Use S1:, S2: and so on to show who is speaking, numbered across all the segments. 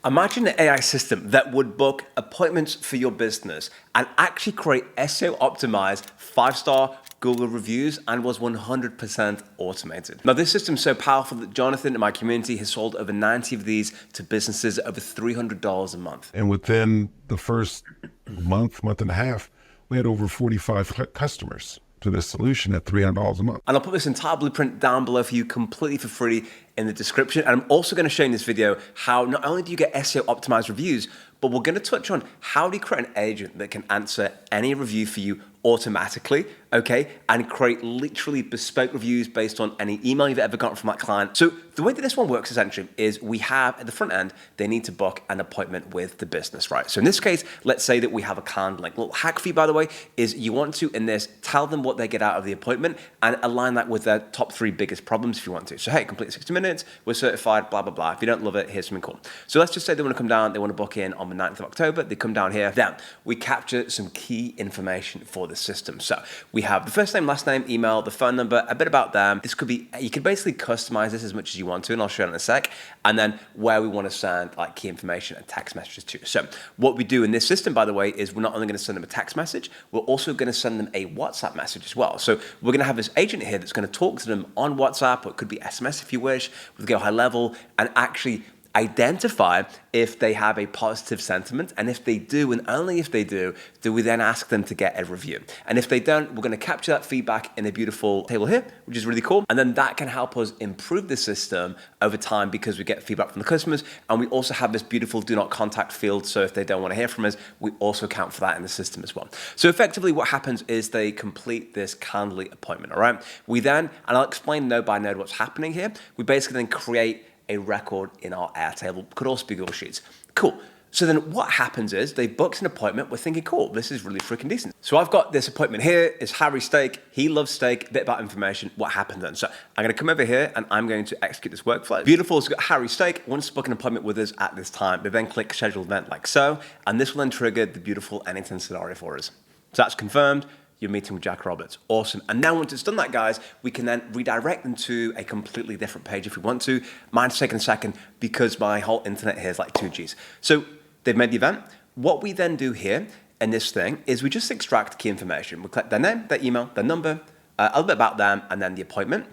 S1: Imagine an AI system that would book appointments for your business and actually create SEO optimized 5-star Google reviews and was 100% automated. Now, this system is so powerful that Jonathan in my community has sold over 90 of these to businesses at over $300 a month.
S2: And within the first month and a half, we had over 45 customers to this solution at $300 a month.
S1: And I'll put this entire blueprint down below for you completely for free in the description. And I'm also going to show in this video how not only do you get SEO optimized reviews, but we're going to touch on how do you create an agent that can answer any review for you automatically, okay? And create literally bespoke reviews based on any email you've ever gotten from that client. So the way that this one works essentially is we have at the front end, they need to book an appointment with the business, right? So in this case, let's say that we have a calendar link. A little hack for you, by the way, is you want to, in this, tell them what they get out of the appointment and align that with their top 3 biggest problems if you want to. So hey, complete 60 minutes, we're certified, blah, blah, blah. If you don't love it, here's something cool. So let's just say they want to come down, they want to book in on the 9th of October, they come down here. Then we capture some key information for the system. So we have the first name, last name, email, the phone number, a bit about them. This could be, you can basically customize this as much as you want to, and I'll show you in a sec. And then where we want to send like key information and text messages to. So what we do in this system, by the way, is we're not only going to send them a text message, we're also going to send them a WhatsApp message as well. So we're going to have this agent here that's going to talk to them on WhatsApp, or it could be SMS if you wish. We'll go high level and actually identify if they have a positive sentiment, and if they do, and only if they do we then ask them to get a review. And if they don't, we're going to capture that feedback in a beautiful table here, which is really cool. And then that can help us improve the system over time because we get feedback from the customers, and we also have this beautiful do not contact field. So if they don't want to hear from us, we also account for that in the system as well. So effectively what happens is they complete this Calendly appointment, all right? We then, and I'll explain node by node what's happening here, we basically then create a record in our Airtable, could also be Google Sheets. Cool. So then what happens is they booked an appointment. We're thinking, cool, this is really freaking decent. So I've got this appointment here. It's Harry Steak. He loves steak. A bit about information. What happened then? So I'm going to come over here and I'm going to execute this workflow. Beautiful. So we've got Harry Steak wants to book an appointment with us at this time. They then click schedule event like so, and this will then trigger the beautiful anything scenario for us. So that's confirmed. You're meeting with Jack Roberts. Awesome. And now once it's done that, guys, we can then redirect them to a completely different page if we want to. Mine's taking a second because my whole internet here is like 2Gs. So they've made the event. What we then do here in this thing is we just extract key information. We click their name, their email, their number, a little bit about them, and then the appointment.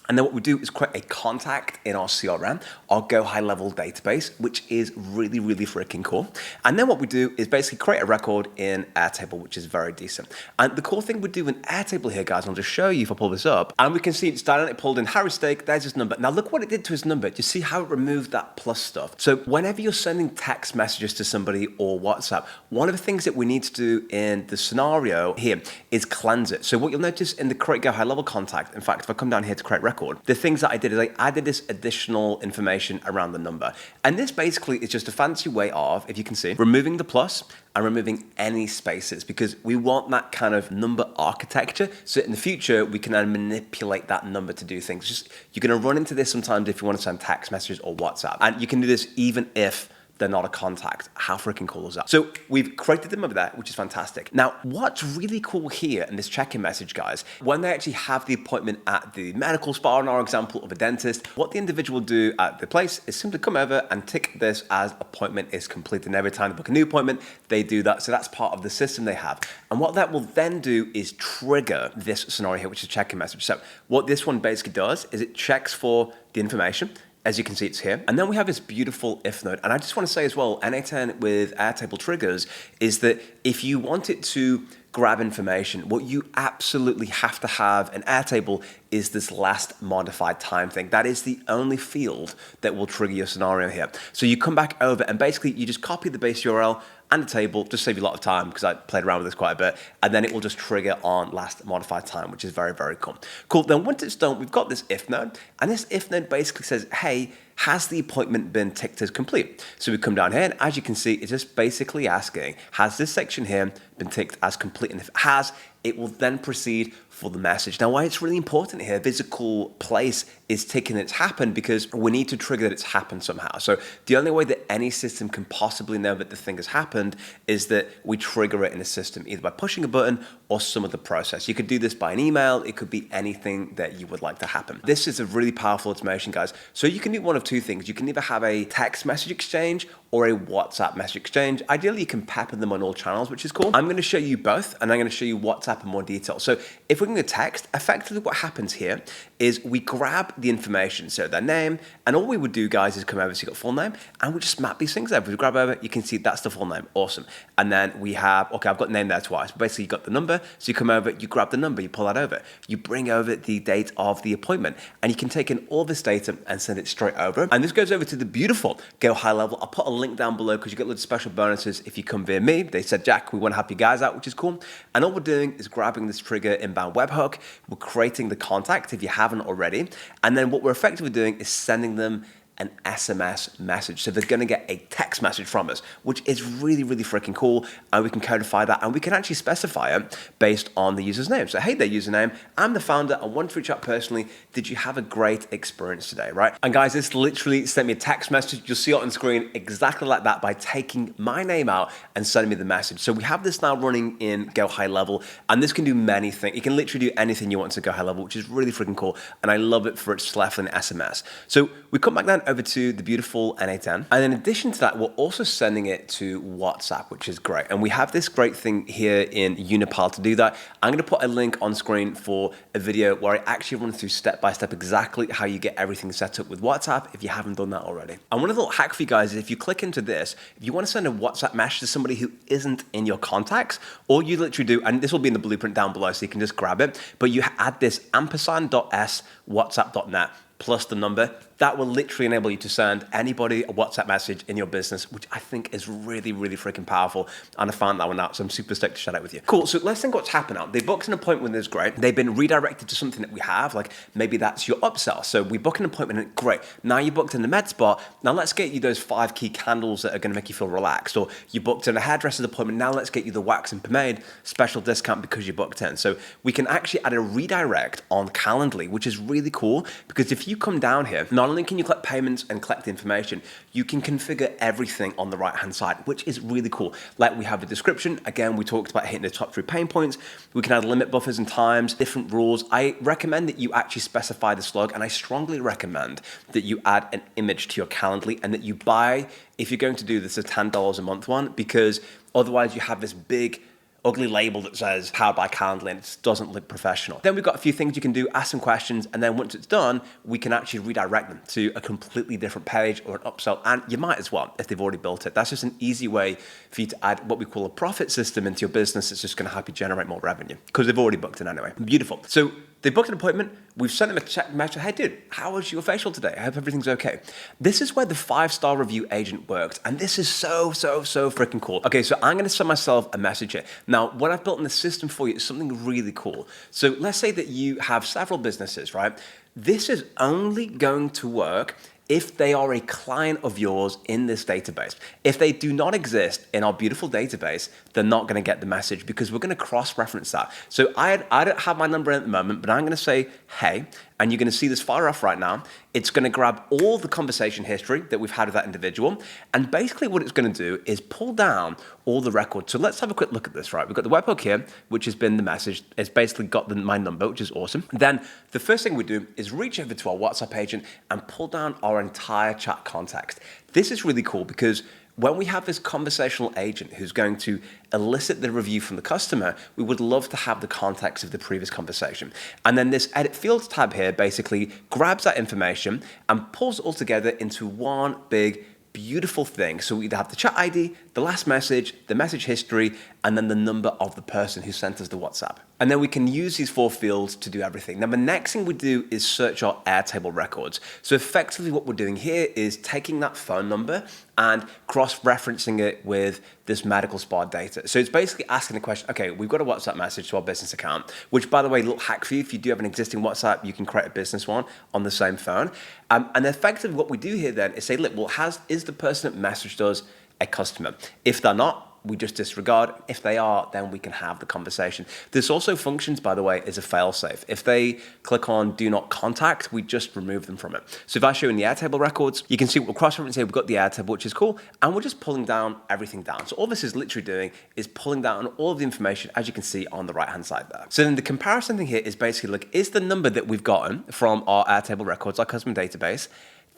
S1: And then what we do is create a contact in our CRM, our Go High Level database, which is really, really freaking cool. And then what we do is basically create a record in Airtable, which is very decent. And the cool thing we do in Airtable here, guys, I'll just show you if I pull this up, and we can see it's dynamically pulled in Harry Steak, there's his number. Now look what it did to his number. Do you see how it removed that plus stuff? So whenever you're sending text messages to somebody or WhatsApp, one of the things that we need to do in the scenario here is cleanse it. So what you'll notice in the create Go High Level contact, in fact, if I come down here to create record, the things that I did is I added this additional information around the number. And this basically is just a fancy way of, if you can see, removing the plus and removing any spaces, because we want that kind of number architecture. So in the future, we can then manipulate that number to do things. Just, you're gonna run into this sometimes if you want to send text messages or WhatsApp. And you can do this even if they're not a contact. How freaking cool is that? So we've created them over there, which is fantastic. Now, what's really cool here in this check-in message, guys, when they actually have the appointment at the medical spa, in our example of a dentist, what the individual do at the place is simply come over and tick this as appointment is complete. And every time they book a new appointment, they do that. So that's part of the system they have. And what that will then do is trigger this scenario here, which is check-in message. So what this one basically does is it checks for the information. As you can see, it's here. And then we have this beautiful if node. And I just want to say as well, N8N with Airtable triggers is that if you want it to grab information, what you absolutely have to have in Airtable is this last modified time thing. That is the only field that will trigger your scenario here. So you come back over and basically you just copy the base URL and the table, just save you a lot of time because I played around with this quite a bit, and then it will just trigger on last modified time, which is very, very cool. Cool, then once it's done, we've got this if node, and this if node basically says, hey, has the appointment been ticked as complete? So we come down here, and as you can see, it's just basically asking, has this section here been ticked as complete? And if it has, it will then proceed for the message. Now, why it's really important here, physical place is ticking it's happened because we need to trigger that it's happened somehow. So the only way that any system can possibly know that the thing has happened is that we trigger it in the system, either by pushing a button or some other process. You could do this by an email. It could be anything that you would like to happen. This is a really powerful automation, guys. So you can do one of two things. You can either have a text message exchange or a WhatsApp message exchange. Ideally, you can pepper them on all channels, which is cool. I'm going to show you both, and I'm going to show you WhatsApp in more detail. So if we're going to text, effectively what happens here is we grab the information, so their name, and all we would do, guys, is come over, so you got full name, and we just map these things over. If we grab over, you can see that's the full name. Awesome. And then we have, okay, I've got name there twice. Basically, you got the number, so you come over, you grab the number, you pull that over. You bring over the date of the appointment, and you can take in all this data and send it straight over. And this goes over to the beautiful Go High Level. I'll put a link down below because you get loads of special bonuses if you come via me. They said, Jack, we want to help you guys out, which is cool. And all we're doing is grabbing this trigger inbound webhook. We're creating the contact if you haven't already. And then what we're effectively doing is sending them an SMS message. So they're going to get a text message from us, which is really, really freaking cool. And we can codify that and we can actually specify it based on the user's name. So, hey there, username, I'm the founder. I want to reach out personally. Did you have a great experience today, right? And guys, this literally sent me a text message. You'll see it on screen exactly like that by taking my name out and sending me the message. So we have this now running in Go High Level, and this can do many things. You can literally do anything you want to Go High Level, which is really freaking cool. And I love it for its telephone SMS. So we come back down over to the beautiful N8N. And in addition to that, we're also sending it to WhatsApp, which is great. And we have this great thing here in Unipal to do that. I'm going to put a link on screen for a video where I actually run through step by step exactly how you get everything set up with WhatsApp if you haven't done that already. And one of the little hack for you guys is if you click into this, if you want to send a WhatsApp message to somebody who isn't in your contacts, all you literally do, and this will be in the blueprint down below so you can just grab it, but you add this ampersand.s whatsapp.net plus the number. That will literally enable you to send anybody a WhatsApp message in your business, which I think is really, really freaking powerful. And I found that one out, so I'm super stoked to share that with you. Cool, so let's think what's happened now. They booked an appointment with us, great. They've been redirected to something that we have, like maybe that's your upsell. So we book an appointment and great. Now you booked in the med spa. Now let's get you those 5 key candles that are gonna make you feel relaxed. Or you booked in a hairdresser's appointment. Now let's get you the wax and pomade, special discount because you booked in. So we can actually add a redirect on Calendly, which is really cool because if you come down here, not only can you collect payments and collect information, you can configure everything on the right-hand side, which is really cool. Like we have a description. Again, we talked about hitting the top 3 pain points. We can add limit buffers and times, different rules. I recommend that you actually specify the slug, and I strongly recommend that you add an image to your Calendly and that you buy, if you're going to do this, a $10 a month one, because otherwise you have this big ugly label that says powered by Calendly and it doesn't look professional. Then we've got a few things you can do, ask some questions, and then once it's done, we can actually redirect them to a completely different page or an upsell, and you might as well if they've already built it. That's just an easy way for you to add what we call a profit system into your business. It's just gonna help you generate more revenue because they've already booked it anyway. Beautiful. So they booked an appointment. We've sent them a check message. Hey, dude, how was your facial today? I hope everything's okay. This is where the 5-star review agent works. And this is so freaking cool. Okay, so I'm going to send myself a message here. Now, what I've built in the system for you is something really cool. So let's say that you have several businesses, right? This is only going to work if they are a client of yours in this database. If they do not exist in our beautiful database, they're not gonna get the message because we're gonna cross-reference that. So I don't have my number at the moment, but I'm gonna say, hey, and you're gonna see this fire off right now. It's gonna grab all the conversation history that we've had with that individual, and basically what it's gonna do is pull down all the records. So let's have a quick look at this, right? We've got the webhook here, which has been the message. It's basically got my number, which is awesome. Then the first thing we do is reach over to our WhatsApp agent and pull down our entire chat context. This is really cool because when we have this conversational agent who's going to elicit the review from the customer, we would love to have the context of the previous conversation. And then this edit fields tab here basically grabs that information and pulls it all together into one big beautiful thing. So we either have the chat ID, the last message, the message history, and then the number of the person who sent us the WhatsApp. And then we can use these 4 fields to do everything. Now, the next thing we do is search our Airtable records. So effectively what we're doing here is taking that phone number and cross-referencing it with this medical spa data. So it's basically asking the question, okay, we've got a WhatsApp message to our business account, which by the way, little hack for you, if you do have an existing WhatsApp, you can create a business one on the same phone. And effectively what we do here then is say, look, well, is the person that messaged us a customer? If they're not, we just disregard. If they are, then we can have the conversation. This also functions, by the way, as a failsafe. If they click on do not contact, we just remove them from it. So if I show in the Airtable records, you can see we're cross-referencing here. We've got the Airtable, which is cool, and we're just pulling down everything down. So all this is literally doing is pulling down all of the information, as you can see on the right-hand side there. So then the comparison thing here is basically, look, is the number that we've gotten from our Airtable records, our customer database,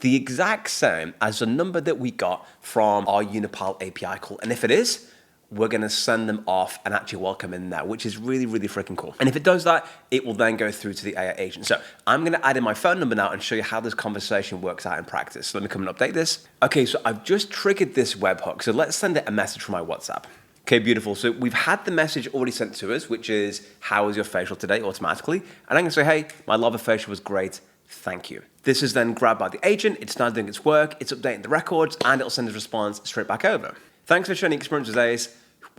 S1: the exact same as the number that we got from our Unipile API call? And if it is, we're going to send them off and actually welcome in there, which is really, really freaking cool. And if it does that, it will then go through to the AI agent. So I'm going to add in my phone number now and show you how this conversation works out in practice. So let me come and update this. Okay, so I've just triggered this webhook. So let's send it a message from my WhatsApp. Okay, beautiful. So we've had the message already sent to us, which is, how was your facial today, automatically. And I'm going to say, hey, my lava facial was great. Thank you. This is then grabbed by the agent. It's now doing its work. It's updating the records, and it'll send a response straight back over. Thanks for sharing the experience with Ace.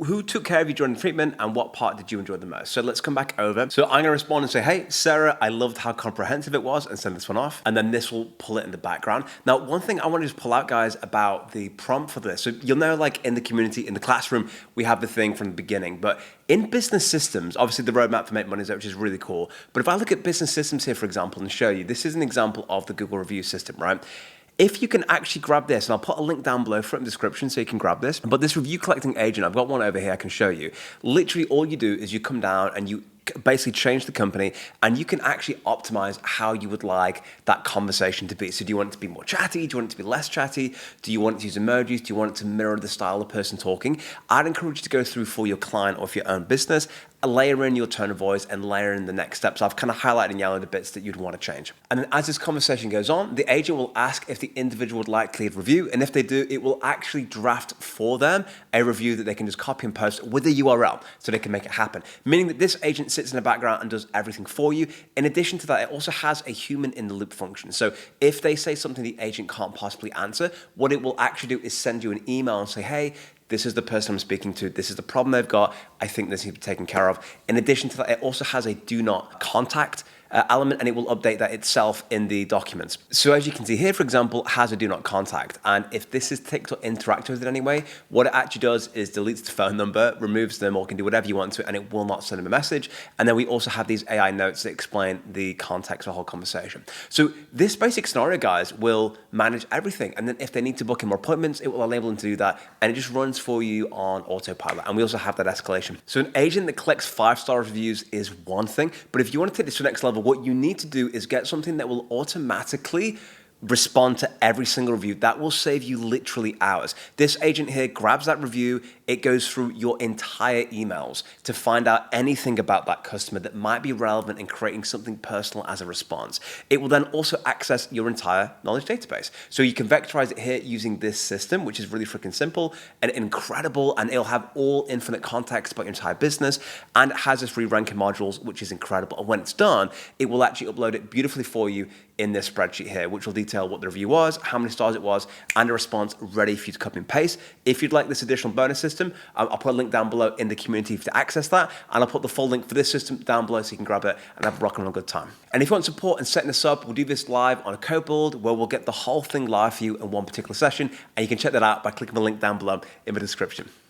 S1: Who took care of you during the treatment, and what part did you enjoy the most? So let's come back over. So I'm going to respond and say, hey, Sarah, I loved how comprehensive it was, and send this one off. And then this will pull it in the background. Now, one thing I want to just pull out, guys, about the prompt for this. So you'll know, like in the community, in the classroom, we have the thing from the beginning. But in business systems, obviously the roadmap for Make Money is there, which is really cool. But if I look at business systems here, for example, and show you, this is an example of the Google review system, right? If you can actually grab this, and I'll put a link down below for it in the description so you can grab this, but this review collecting agent, I've got one over here I can show you. Literally all you do is you come down and you basically change the company, and you can actually optimize how you would like that conversation to be. So do you want it to be more chatty? Do you want it to be less chatty? Do you want it to use emojis? Do you want it to mirror the style of the person talking? I'd encourage you to go through for your client or for your own business, layer in your tone of voice and layer in the next steps. I've kind of highlighted in yellow the bits that you'd want to change. And then as this conversation goes on, the agent will ask if the individual would like to leave a review. And if they do, it will actually draft for them a review that they can just copy and post with a URL so they can make it happen. Meaning that this agent sits in the background and does everything for you. In addition to that, it also has a human in the loop function. So if they say something the agent can't possibly answer, what it will actually do is send you an email and say, hey, this is the person I'm speaking to. This is the problem they've got. I think this needs to be taken care of. In addition to that, it also has a do not contact element, and it will update that itself in the documents. So as you can see here, for example, has a do not contact. And if this is ticked or interacted with in any way, what it actually does is deletes the phone number, removes them, or can do whatever you want to, and it will not send them a message. And then we also have these AI notes that explain the context of the whole conversation. So this basic scenario, guys, will manage everything. And then if they need to book in more appointments, it will enable them to do that. And it just runs for you on autopilot. And we also have that escalation. So an agent that collects 5-star reviews is one thing, but if you want to take this to the next level, what you need to do is get something that will automatically respond to every single review. That will save you literally hours. This agent here grabs that review, it goes through your entire emails to find out anything about that customer that might be relevant in creating something personal as a response. It will then also access your entire knowledge database. So you can vectorize it here using this system, which is really freaking simple and incredible, and it'll have all infinite context about your entire business, and it has this re-ranking modules, which is incredible. And when it's done, it will actually upload it beautifully for you in this spreadsheet here, which will detail what the review was, how many stars it was, and a response ready for you to copy and paste. If you'd like this additional bonus system, I'll put a link down below in the community to access that, and I'll put the full link for this system down below so you can grab it and have a rocking on a good time. And if you want support in setting this up, we'll do this live on a code build where we'll get the whole thing live for you in one particular session, and you can check that out by clicking the link down below in the description.